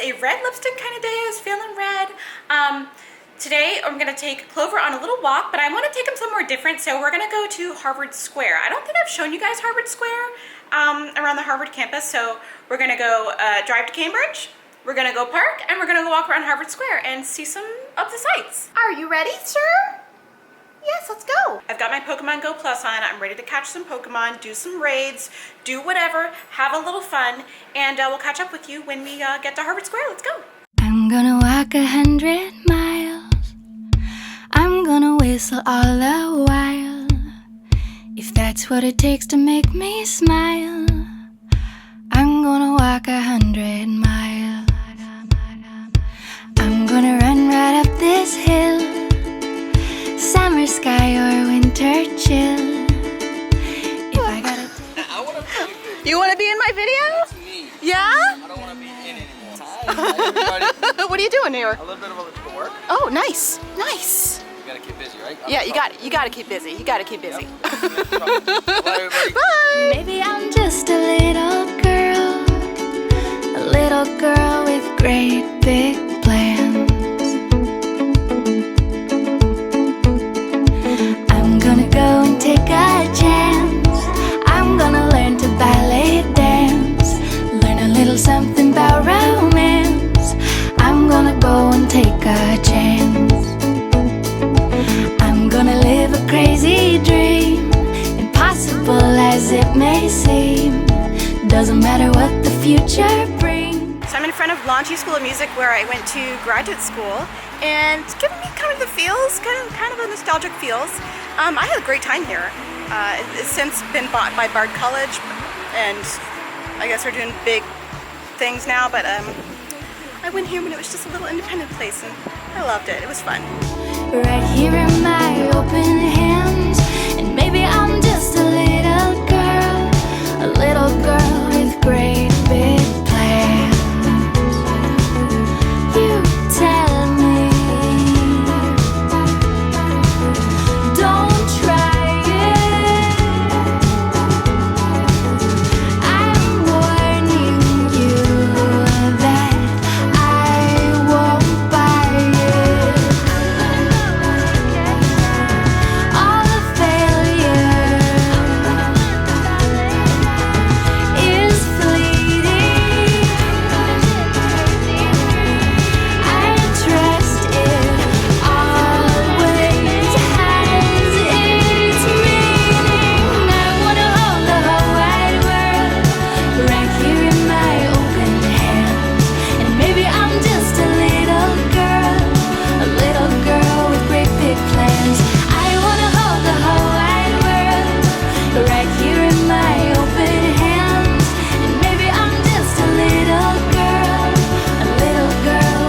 a red lipstick kind of day. I was feeling red. Today I'm gonna take Clover on a little walk, but I want to take him somewhere different, so we're gonna go to Harvard Square. I don't think I've shown you guys Harvard Square around the Harvard campus, so we're gonna go drive to Cambridge, we're gonna go park, and we're gonna go walk around Harvard Square and see some of the sights. Are you ready, sir? Yes, let's go. I've got my Pokemon Go Plus on. I'm ready to catch some Pokemon, do some raids, do whatever, have a little fun, and we'll catch up with you when we get to Harvard Square. Let's go. I'm gonna walk 100 miles. I'm gonna whistle all the while. If that's what it takes to make me smile, I'm gonna walk 100 miles. I'm gonna run right up this hill, summer sky or winter chill. If I gotta You want to be in my video? Me. Yeah? I don't want to be in anymore. Hi, What are you doing here? a little bit of electrical work. Oh, nice, nice. You gotta keep busy, right? Yeah, you got to keep busy. You got to keep busy. Bye, everybody. Bye. Maybe I'm just a little girl with great big plans. I'm gonna go and take a chance. I'm gonna learn to ballet dance, learn a little something about romance. I'm gonna go and take a chance. I'm gonna live a crazy dream, impossible as it may seem. Doesn't matter what the future brings. So I'm in front of Launchie School of Music, where I went to graduate school, and it's giving me kind of the feels, kind of a nostalgic feels. I had a great time here. It's since been bought by Bard College, and I guess they're doing big things now, but I went here when it was just a little independent place, and I loved it. It was fun. Right here in my open hands, and maybe I'm just a little girl with great big plans. You tell me, don't try it. I'm warning you that I won't buy it. All the failure is fleeting. I trust it always has its meaning. I wanna hold the whole wide world right here in my open hands. And maybe I'm just a little girl with great big plans. I wanna hold the whole wide world right here in my open hands. And maybe I'm just a little girl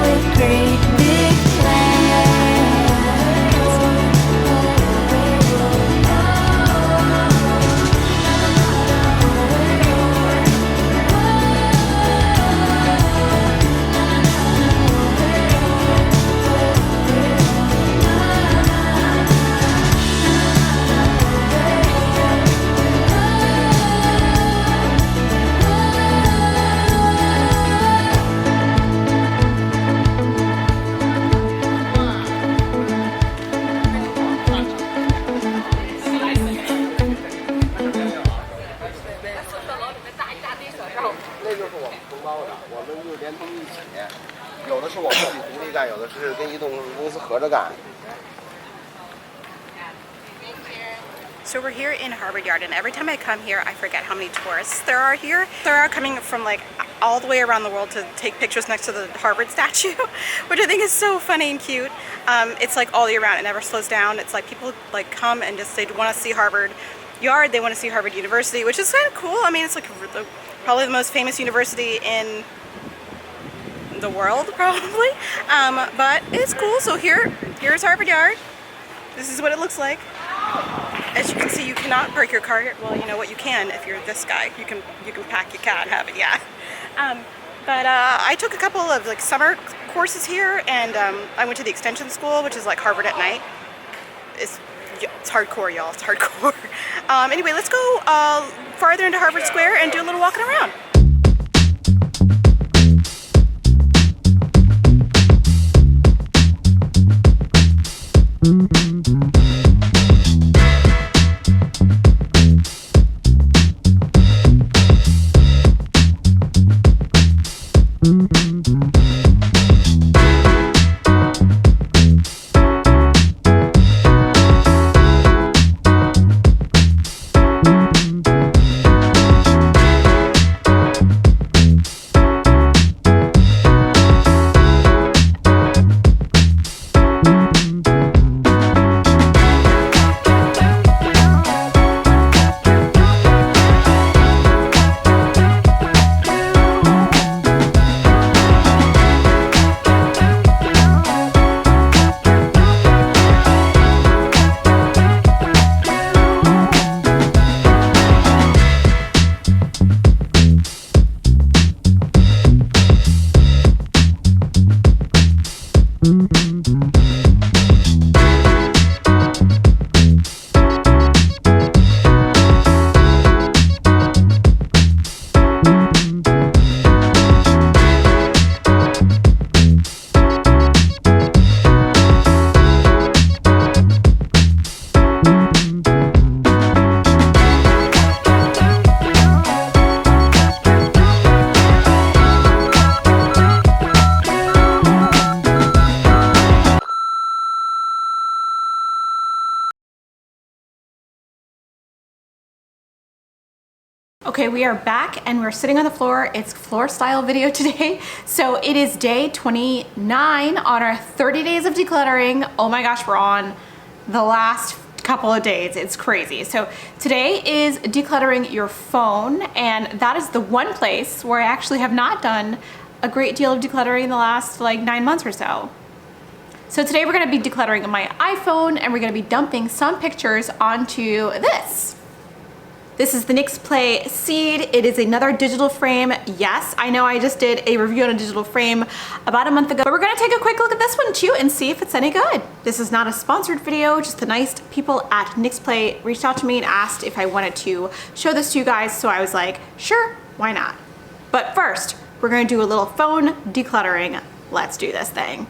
with great big plans. So we're here in Harvard Yard, and every time I come here, I forget how many tourists there are here. There are coming from like all the way around the world to take pictures next to the Harvard statue, which I think is so funny and cute. It's like all year round, it never slows down. It's like people like come and just, they want to see Harvard Yard, they want to see Harvard University, which is kind of cool. I mean, it's like probably the most famous university in the world, probably. But it's cool. So here's Harvard Yard. This is what it looks like. As you can see, you cannot park your car here. Well, you know what, you can if you're this guy. You can pack your car and have it, yeah. But I took a couple of like summer courses here, and I went to the extension school, which is like Harvard at night. It's hardcore, y'all. It's hardcore. Anyway, let's go farther into Harvard Square and do a little walking around. Okay, we are back and we're sitting on the floor. It's floor style video today. So it is day 29 on our 30 days of decluttering. Oh my gosh, we're on the last couple of days. It's crazy. So today is decluttering your phone, and that is the one place where I actually have not done a great deal of decluttering in the last like 9 months or so. So today we're gonna be decluttering my iPhone, and we're gonna be dumping some pictures onto this. This is the Nixplay Seed. It is another digital frame. Yes, I know I just did a review on a digital frame about a month ago, but we're gonna take a quick look at this one too and see if it's any good. This is not a sponsored video, just the nice people at Nixplay reached out to me and asked if I wanted to show this to you guys, so I was like, sure, why not? But first, we're gonna do a little phone decluttering. Let's do this thing.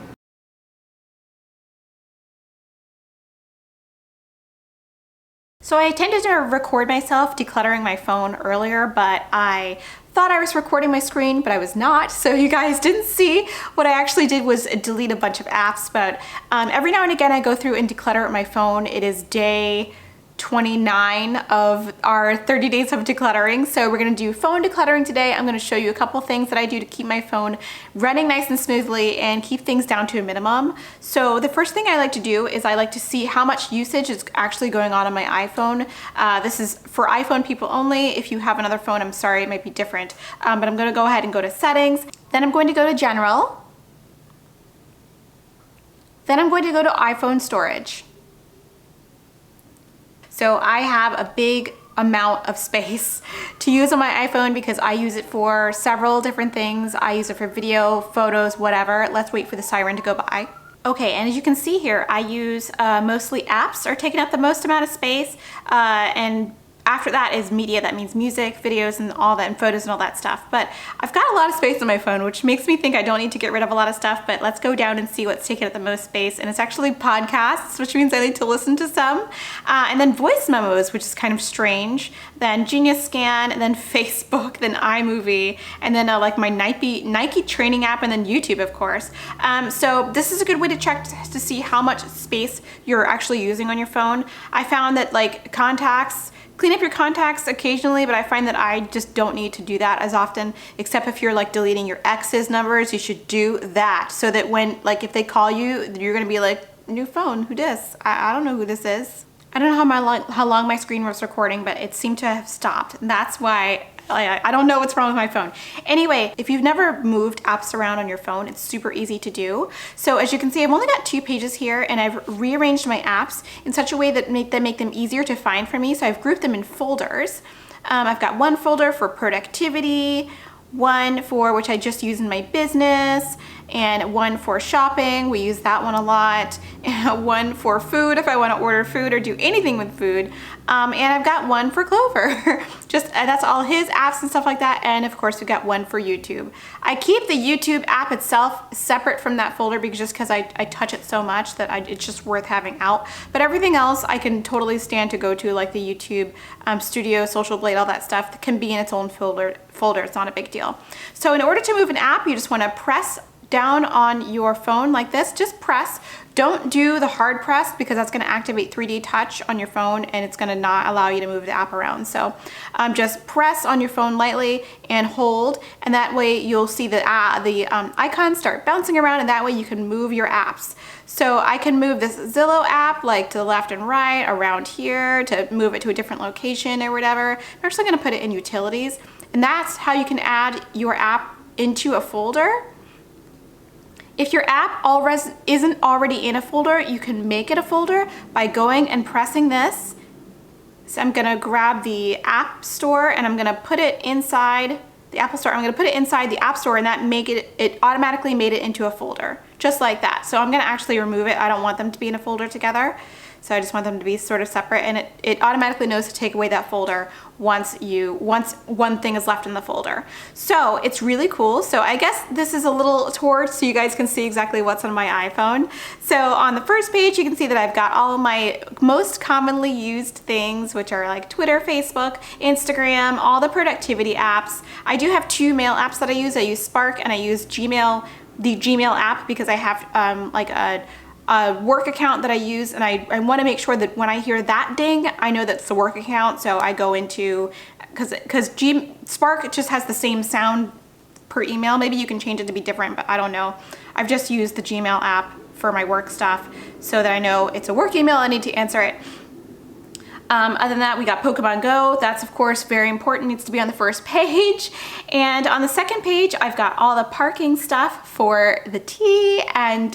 So I tended to record myself decluttering my phone earlier, but I thought I was recording my screen, but I was not. So you guys didn't see. What I actually did was delete a bunch of apps, but every now and again I go through and declutter my phone. It is day 29 of our 30 days of decluttering. So we're gonna do phone decluttering today. I'm gonna show you a couple things that I do to keep my phone running nice and smoothly and keep things down to a minimum. So the first thing I like to do is I like to see how much usage is actually going on my iPhone. This is for iPhone people only. If you have another phone, I'm sorry, it might be different. But I'm gonna go ahead and go to settings. Then I'm going to go to general. Then I'm going to go to iPhone storage. So I have a big amount of space to use on my iPhone because I use it for several different things. I use it for video, photos, whatever. Let's wait for the siren to go by. Okay, and as you can see here, I use mostly apps are taking up the most amount of space, and after that is media. That means music, videos, and all that, and photos and all that stuff. But I've got a lot of space on my phone, which makes me think I don't need to get rid of a lot of stuff, but let's go down and see what's taking up the most space. And it's actually podcasts, which means I need to listen to some. And then voice memos, which is kind of strange. Then Genius Scan, and then Facebook, then iMovie, and then like my Nike training app, and then YouTube, of course. So this is a good way to check to see how much space you're actually using on your phone. I found that like contacts, clean up your contacts occasionally, but I find that I just don't need to do that as often, except if you're like deleting your ex's numbers. You should do that so that when, like, if they call you, you're gonna be like, new phone, who dis? I don't know who this is. I don't know how long my screen was recording, but it seemed to have stopped. And that's why I don't know what's wrong with my phone. Anyway, if you've never moved apps around on your phone, it's super easy to do. So as you can see, I've only got 2 pages here, and I've rearranged my apps in such a way that make them easier to find for me. So I've grouped them in folders. I've got one folder for productivity, one for which I just use in my business, and one for shopping. We use that one a lot. And one for food if I want to order food or do anything with food. And I've got one for Clover. That's all his apps and stuff like that. And of course we got one for YouTube. I keep the YouTube app itself separate from that folder because I touch it so much that it's just worth having out. But everything else I can totally stand to go to, like the YouTube Studio, Social Blade, all that stuff can be in its own folder. It's not a big deal. So in order to move an app, you just want to press down on your phone like this. Just press. Don't do the hard press because that's going to activate 3D touch on your phone and it's going to not allow you to move the app around. So just press on your phone lightly and hold, and that way you'll see the icons start bouncing around, and that way you can move your apps. So I can move this Zillow app like to the left and right around here to move it to a different location or whatever. I'm actually going to put it in utilities, and that's how you can add your app into a folder. If your app isn't already in a folder, you can make it a folder by going and pressing this. So I'm gonna grab the App Store and I'm gonna put it inside the Apple Store. I'm gonna put it inside the App Store, and that it automatically made it into a folder, just like that. So I'm gonna actually remove it. I don't want them to be in a folder together. So I just want them to be sort of separate, and it automatically knows to take away that folder once one thing is left in the folder. So it's really cool. So I guess this is a little tour so you guys can see exactly what's on my iPhone. So on the first page, you can see that I've got all of my most commonly used things, which are like Twitter, Facebook, Instagram, all the productivity apps. I do have 2 mail apps that I use. I use Spark and I use Gmail, the Gmail app, because I have like a work account that I use, and I want to make sure that when I hear that ding, I know that's the work account. So I go into, because Spark just has the same sound per email. Maybe you can change it to be different, but I don't know. I've just used the Gmail app for my work stuff so that I know it's a work email, I need to answer it. Other than that, we got Pokemon Go. That's of course very important, needs to be on the first page. And on the second page, I've got all the parking stuff for the T and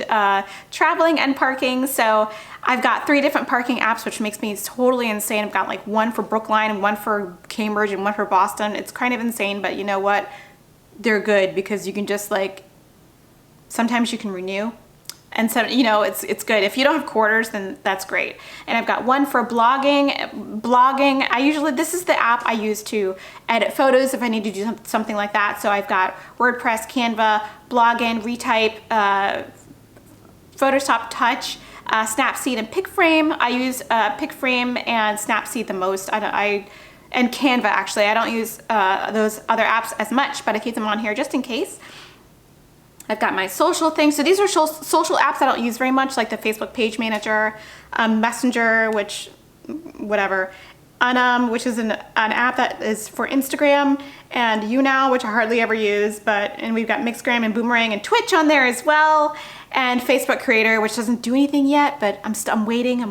traveling and parking. So I've got 3 different parking apps, which makes me totally insane. I've got like one for Brookline and one for Cambridge and one for Boston. It's kind of insane, but you know what? They're good because you can just like, sometimes you can renew. And so, you know, it's good. If you don't have quarters, then that's great. And I've got one for blogging. This is the app I use to edit photos if I need to do something like that. So I've got WordPress, Canva, Blogin, Retype, Photoshop Touch, Snapseed, and PicFrame. I use PicFrame and Snapseed the most. And Canva, actually. I don't use those other apps as much, but I keep them on here just in case. I've got my social things. So these are social apps I don't use very much, like the Facebook Page Manager, Messenger, which is an app that is for Instagram, and YouNow, which I hardly ever use, and we've got Mixgram and Boomerang and Twitch on there as well, and Facebook Creator, which doesn't do anything yet, but I'm waiting.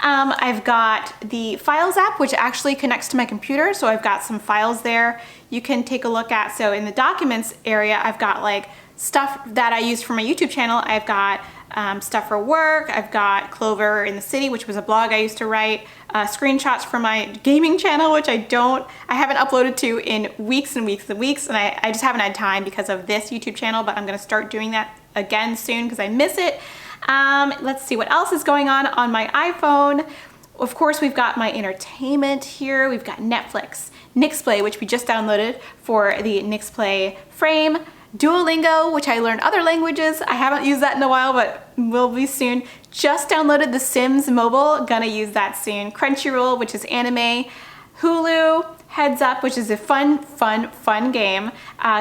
I've got the Files app, which actually connects to my computer, so I've got some files there you can take a look at. So in the Documents area, I've got like stuff that I use for my YouTube channel. I've got stuff for work. I've got Clover in the City, which was a blog I used to write, screenshots for my gaming channel, which I haven't uploaded to in weeks and weeks and weeks, and I just haven't had time because of this YouTube channel, but I'm gonna start doing that again soon because I miss it. Let's see what else is going on my iPhone. Of course, we've got my entertainment here. We've got Netflix, Nixplay, which we just downloaded for the Nixplay frame, Duolingo, which I learned other languages. I haven't used that in a while, but will be soon. Just downloaded The Sims Mobile, gonna use that soon. Crunchyroll, which is anime. Hulu, Heads Up, which is a fun game.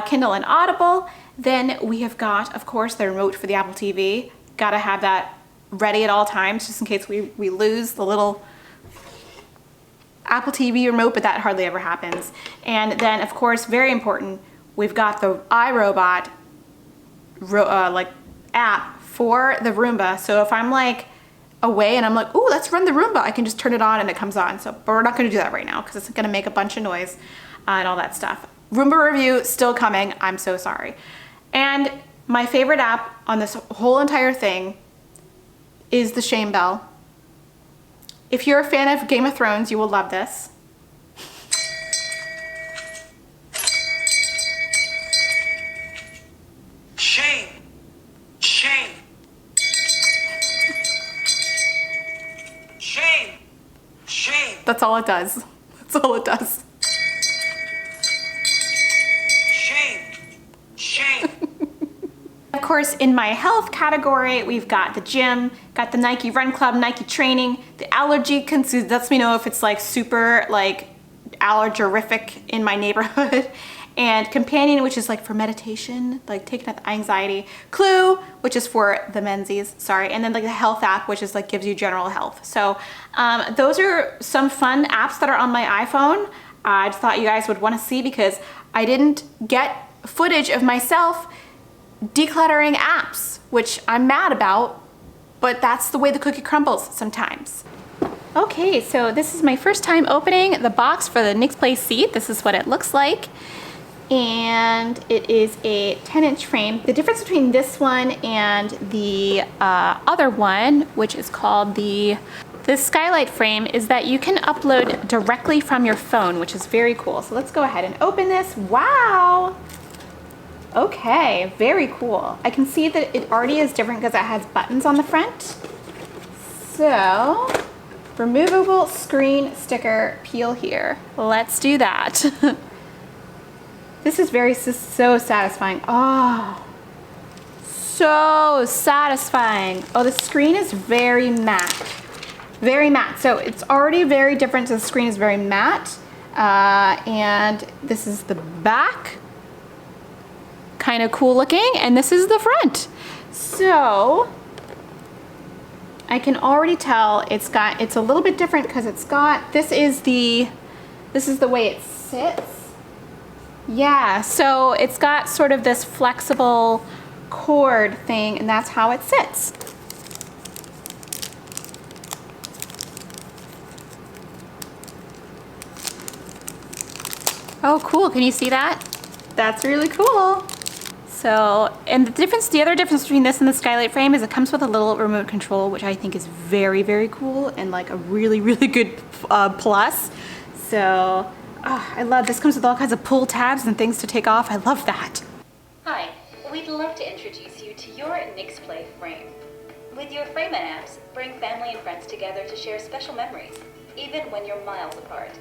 Kindle and Audible. Then we have got, of course, the remote for the Apple TV. Gotta have that ready at all times, just in case we lose the little Apple TV remote, but that hardly ever happens. And then, of course, very important, we've got the iRobot app for the Roomba. So if I'm like away and I'm like, ooh, let's run the Roomba, I can just turn it on and it comes on. So, but we're not gonna do that right now because it's gonna make a bunch of noise and all that stuff. Roomba review still coming, I'm so sorry. And my favorite app on this whole entire thing is the Shame Bell. If you're a fan of Game of Thrones, you will love this. Shame! That's all it does. That's all it does. Shame. Shame. Of course, in my health category, we've got the gym, got the Nike Run Club, Nike Training, the allergy consumes, lets me know if it's like super like allergerific in my neighborhood, and Companion, which is like for meditation, like taking out the anxiety, Clue, which is for the mensies, sorry, and then like the health app, which is like gives you general health. So those are some fun apps that are on my iPhone. I just thought you guys would want to see because I didn't get footage of myself decluttering apps, which I'm mad about, but that's the way the cookie crumbles sometimes. Okay, so this is my first time opening the box for the Nixplay seat. This is what it looks like. And it is a 10-inch frame. The difference between this one and the other one, which is called the skylight frame, is that you can upload directly from your phone, which is very cool. So let's go ahead and open this. Wow! Okay, very cool. I can see that it already is different because it has buttons on the front. So, removable screen sticker peel here. Let's do that. This is so satisfying. Oh, so satisfying. Oh, the screen is very matte. Very matte. So it's already very different. So the screen is very matte. And this is the back. Kind of cool looking, and this is the front. So I can already tell it's a little bit different because this is the way it sits. Yeah, so it's got sort of this flexible cord thing, and that's how it sits. Oh, cool, can you see that? That's really cool. So, and the other difference between this and the skylight frame is it comes with a little remote control, which I think is very, very cool and like a really, really good plus. So, I love this. Comes with all kinds of pull tabs and things to take off. I love that. Hi, we'd love to introduce you to your Nixplay frame. With your frame and apps, bring family and friends together to share special memories, even when you're miles apart.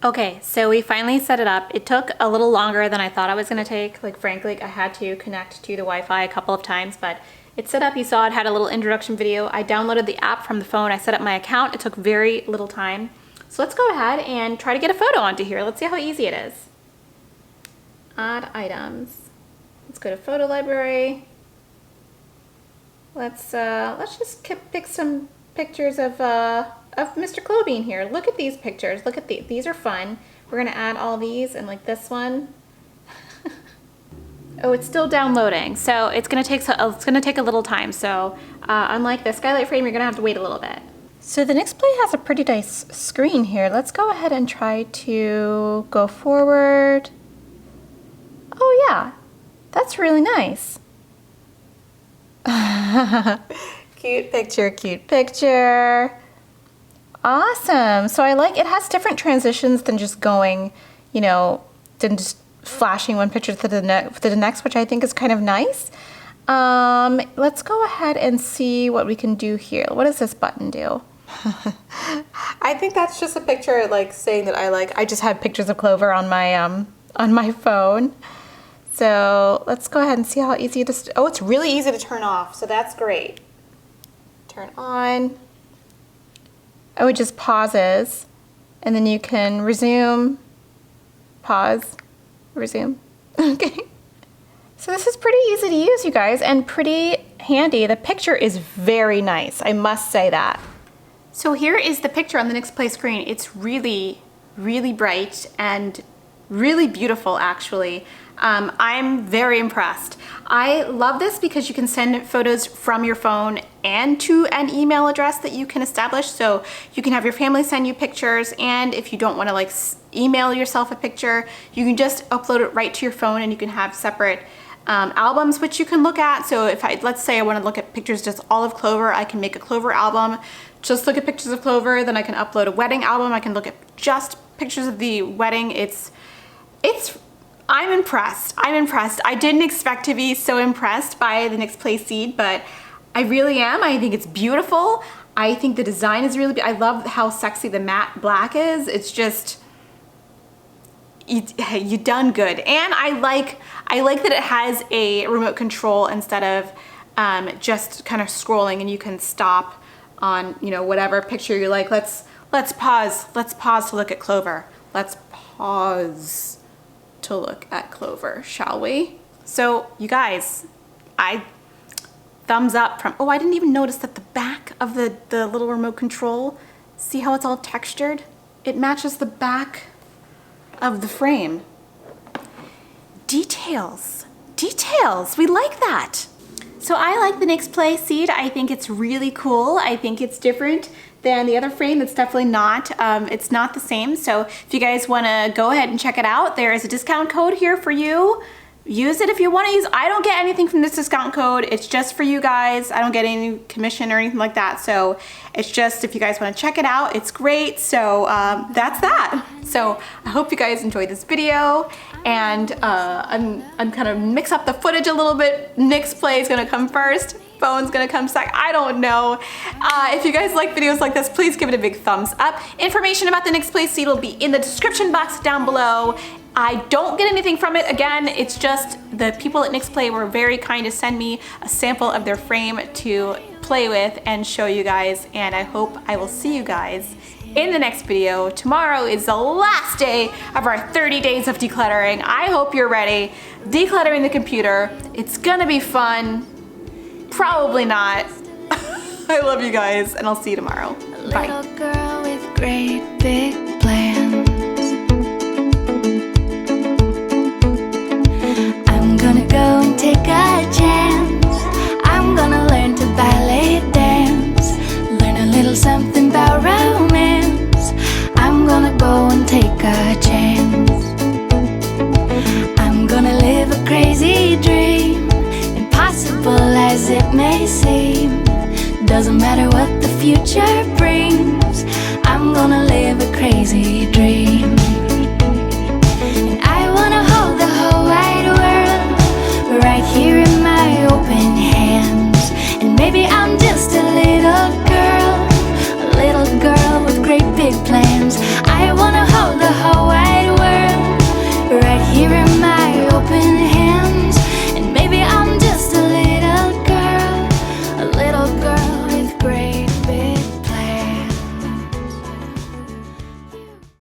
Okay, so we finally set it up. It took a little longer than I thought it was gonna take. Like frankly, I had to connect to the Wi-Fi a couple of times, but it's set up. You saw it had a little introduction video. I downloaded the app from the phone. I set up my account. It took very little time. So let's go ahead and try to get a photo onto here. Let's see how easy it is. Add items. Let's go to photo library. Let's just pick some pictures of Mr. Clobean here. Look at these pictures. Look at these are fun. We're gonna add all these and like this one. Oh, it's still downloading, so it's gonna take a little time. So unlike the skylight frame, you're gonna have to wait a little bit. So the Nixplay has a pretty nice screen here. Let's go ahead and try to go forward. Oh yeah, that's really nice. Cute picture, cute picture. Awesome. So I like, it has different transitions than just going, you know, than just flashing one picture to the next, which I think is kind of nice. Let's go ahead and see what we can do here. What does this button do? I think that's just a picture like saying that I just had pictures of Clover on my phone. So let's go ahead and see how easy it is. Oh, it's really easy to turn off. So that's great. Turn on. Oh, it just pauses, and then you can resume, pause, resume. Okay. So this is pretty easy to use, you guys, and pretty handy. The picture is very nice, I must say that. So here is the picture on the Nixplay screen. It's really, really bright and really beautiful, actually. I'm very impressed. I love this because you can send photos from your phone and to an email address that you can establish. So you can have your family send you pictures, and if you don't want to like email yourself a picture, you can just upload it right to your phone, and you can have separate albums which you can look at. So if let's say I want to look at pictures just all of Clover, I can make a Clover album, just look at pictures of Clover, then I can upload a wedding album, I can look at just pictures of the wedding. I'm impressed. I'm impressed. I didn't expect to be so impressed by the Nixplay seed, but I really am. I think it's beautiful. I think the design is really, I love how sexy the matte black is. It's just, you done good. And I like that it has a remote control instead of just kind of scrolling, and you can stop on, you know, whatever picture you like. Let's pause to look at Clover. Let's pause to look at Clover, shall we? So you guys, thumbs up from, oh, I didn't even notice that the back of the little remote control, see how it's all textured? It matches the back of the frame. Details, we like that. So I like the Nixplay seed. I think it's really cool. I think it's different than the other frame. It's definitely not, it's not the same. So if you guys wanna go ahead and check it out, there is a discount code here for you. Use it if you want to use. I don't get anything from this discount code. It's just for you guys. I don't get any commission or anything like that. So it's just if you guys want to check it out, it's great. So that's that. So I hope you guys enjoyed this video, and I'm kind of mix up the footage a little bit. Nixplay is gonna come first. Phone's gonna come second. I don't know. If you guys like videos like this, please give it a big thumbs up. Information about the Nixplay seed will be in the description box down below. I don't get anything from it. Again, it's just the people at Nixplay were very kind to send me a sample of their frame to play with and show you guys, and I hope I will see you guys in the next video. Tomorrow is the last day of our 30 days of decluttering. I hope you're ready. Decluttering the computer. It's gonna be fun. Probably not. I love you guys, and I'll see you tomorrow. Bye. Little girl with great big plans. I'm gonna go and take a chance. I'm gonna learn to ballet dance. Learn a little something about romance. I'm gonna go and take a chance. I'm gonna live a crazy dream. Impossible as it may seem. Doesn't matter what the future brings. I'm gonna live a crazy dream. And I wanna hold the whole wide world right here in my open hands. And maybe I'm just a little girl with great big plans. I wanna hold the whole wide world right here in my open hands.